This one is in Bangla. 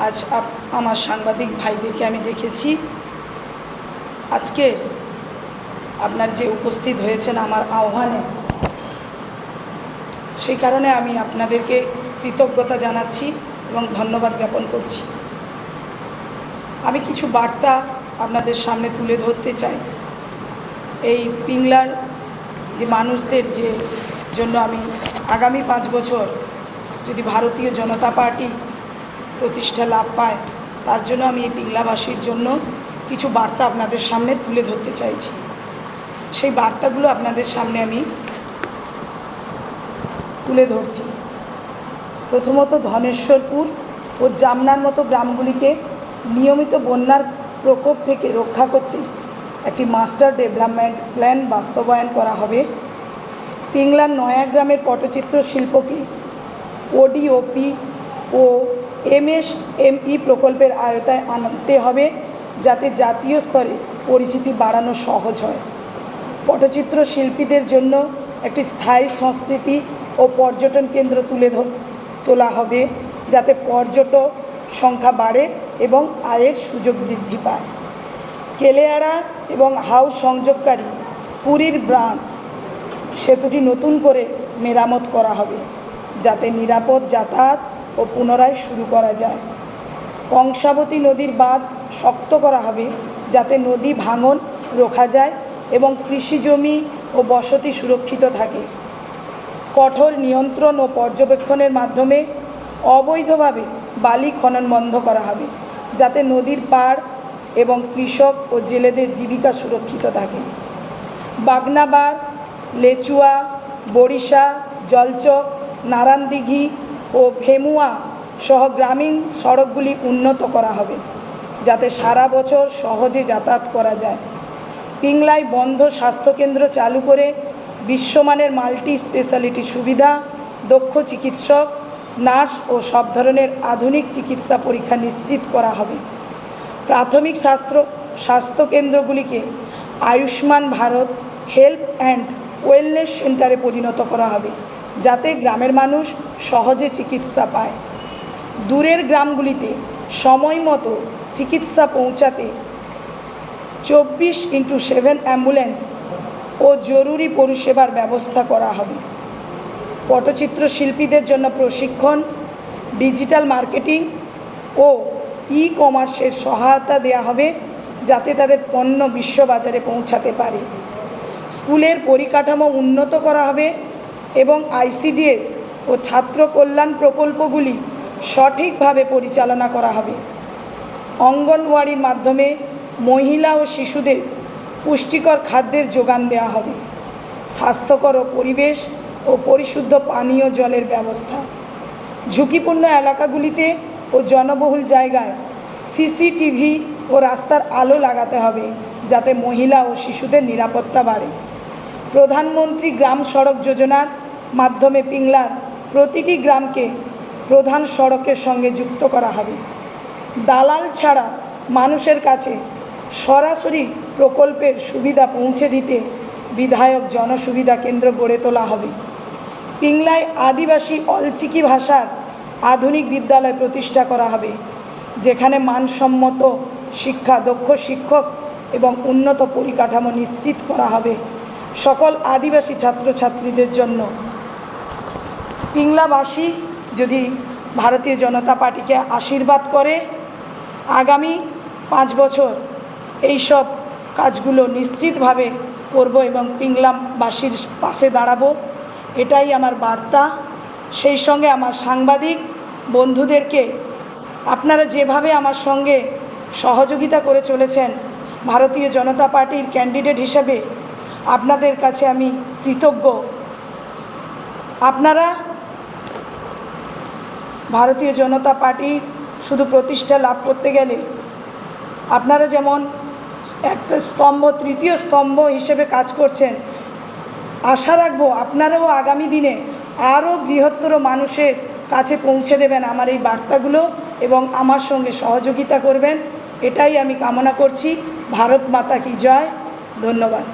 আজ আমার সাংবাদিক ভাইদেরকে আমি দেখেছি আজকে আপনার যে উপস্থিত হয়েছেন আমার আহ্বানে, সেই কারণে আমি আপনাদেরকে কৃতজ্ঞতা জানাচ্ছি এবং ধন্যবাদ জ্ঞাপন করছি। আমি কিছু বার্তা আপনাদের সামনে তুলে ধরতে চাই। এই পিংলার যে মানুষদের যে জন্য আমি আগামী 5 বছর যদি ভারতীয় জনতা পার্টি প্রতিষ্ঠা লাভ পায়, তার জন্য আমি এই পিংলাবাসীর জন্য কিছু বার্তা আপনাদের সামনে তুলে ধরতে চাইছি। সেই বার্তাগুলো আপনাদের সামনে আমি তুলে ধরছি। প্রথমত, ধনেশ্বরপুর ও জামনার মতো গ্রামগুলিকে নিয়মিত বন্যার প্রকোপ থেকে রক্ষা করতে একটি মাস্টার ডেভেলপমেন্ট প্ল্যান বাস্তবায়ন করা হবে। পিংলার নয়াগ্রামের পটচিত্র শিল্পকে ওডিওপি ও এমএসএমই প্রকল্পের আওতায় আনতে হবে, যাতে জাতীয় স্তরে পরিচিতি বাড়ানো সহজ হয়। পটচিত্র শিল্পীদের জন্য একটি স্থায়ী সংস্কৃতি ও পর্যটন কেন্দ্র তোলা হবে, যাতে পর্যটক সংখ্যা বাড়ে এবং আয়ের সুযোগ বৃদ্ধি পায়। কেলেয়াড়া এবং হাউস সংযোগকারী পুরীর বাঁধ সেতুটি নতুন করে মেরামত করা হবে, যাতে নিরাপদ যাতায়াত ও পুনরায় শুরু করা যায়। কংসাবতী নদীর বাঁধ শক্ত করা হবে, যাতে নদী ভাঙন রোখা যায় এবং কৃষিজমি ও বসতি সুরক্ষিত থাকে। কঠোর নিয়ন্ত্রণ ও পর্যবেক্ষণের মাধ্যমে অবৈধভাবে বালি খনন বন্ধ করা হবে, যাতে নদীর পাড় এবং কৃষক ও জেলেদের জীবিকা সুরক্ষিত থাকে। বাগনাবাদ, লেচুয়া, বরিশা, জলচক, নারায়ণদিঘি ও ভেমুয়া সহ গ্রামীণ সড়কগুলি উন্নত করা হবে, যাতে সারা বছর সহজে যাতায়াত করা যায়। পিংলায় বন্ধ স্বাস্থ্যকেন্দ্র চালু করে বিশ্বমানের মাল্টি স্পেশালিটি সুবিধা, দক্ষ চিকিৎসক, নার্স ও সব ধরনের আধুনিক চিকিৎসা পরীক্ষা নিশ্চিত করা হবে। প্রাথমিক স্বাস্থ্যকেন্দ্রগুলিকে Ayushman Bharat health and wellness সেন্টারে পরিণত করা হবে, যাতে গ্রামের মানুষ সহজে চিকিৎসা পায়। দূরের গ্রামগুলিতে সময় মতো চিকিৎসা পৌঁছাতে 24x7 অ্যাম্বুলেন্স ও জরুরি পরিষেবার ব্যবস্থা করা হবে। পটচিত্র শিল্পীদের জন্য প্রশিক্ষণ, ডিজিটাল মার্কেটিং ও ই-কমার্সের সহায়তা দেওয়া হবে, যাতে তাদের পণ্য বিশ্ববাজারে পৌঁছাতে পারে। স্কুলের পরিকাঠামো উন্নত করা হবে এবং আইসিডিএস ও ছাত্র কল্যাণ প্রকল্পগুলি সঠিকভাবে পরিচালনা করা হবে। অঙ্গনওয়াড়ির মাধ্যমে মহিলা ও শিশুদের পুষ্টিকর খাদ্যের যোগান দেওয়া হবে। স্বাস্থ্যকর পরিবেশ ও পরিশুদ্ধ পানীয় জলের ব্যবস্থা। ঝুঁকিপূর্ণ এলাকাগুলিতে ও জনবহুল জায়গায় সিসিটিভি ও রাস্তার আলো লাগাতে হবে, যাতে মহিলা ও শিশুদের নিরাপত্তা বাড়ে। প্রধানমন্ত্রী গ্রাম সড়ক যোজনার মাধ্যমে পিংলার প্রতিটি গ্রামকে প্রধান সড়কের সঙ্গে যুক্ত করা হবে। দালাল ছাড়া মানুষের কাছে সরাসরি প্রকল্পের সুবিধা পৌঁছে দিতে বিধায়ক জনসুবিধা কেন্দ্র গড়ে তোলা হবে। পিংলায় আদিবাসী অলচিকি ভাষার আধুনিক বিদ্যালয় প্রতিষ্ঠা করা হবে, যেখানে মানসম্মত শিক্ষা, দক্ষ শিক্ষক এবং উন্নত পরিকাঠামো নিশ্চিত করা হবে সকল আদিবাসী ছাত্রছাত্রীদের জন্য। পিংলাবাসী যদি ভারতীয় জনতা পার্টিকে আশীর্বাদ করে, আগামী 5 বছর এইসব কাজগুলো নিশ্চিতভাবে করব এবং পিংলাবাসীর পাশে দাঁড়াবো, এটাই আমার বার্তা। সেই সঙ্গে আমার সাংবাদিক বন্ধুদেরকে আপনারা যেভাবে আমার সঙ্গে সহযোগিতা করে চলেছেন ভারতীয় জনতা পার্টির ক্যান্ডিডেট হিসেবে, আপনাদের কাছে আমি কৃতজ্ঞ। আপনারা ভারতীয় জনতা পার্টি শুধু প্রতিষ্ঠা লাভ করতে গেলে আপনারা যেমন একটা স্তম্ভ, তৃতীয় স্তম্ভ হিসেবে কাজ করছেন, আশা রাখবো আপনারাও আগামী দিনে আরও বৃহত্তর মানুষের কাছে পৌঁছে দেবেন আমার এই বার্তাগুলো এবং আমার সঙ্গে সহযোগিতা করবেন, এটাই আমি কামনা করছি। ভারত মাতা কি জয়। ধন্যবাদ।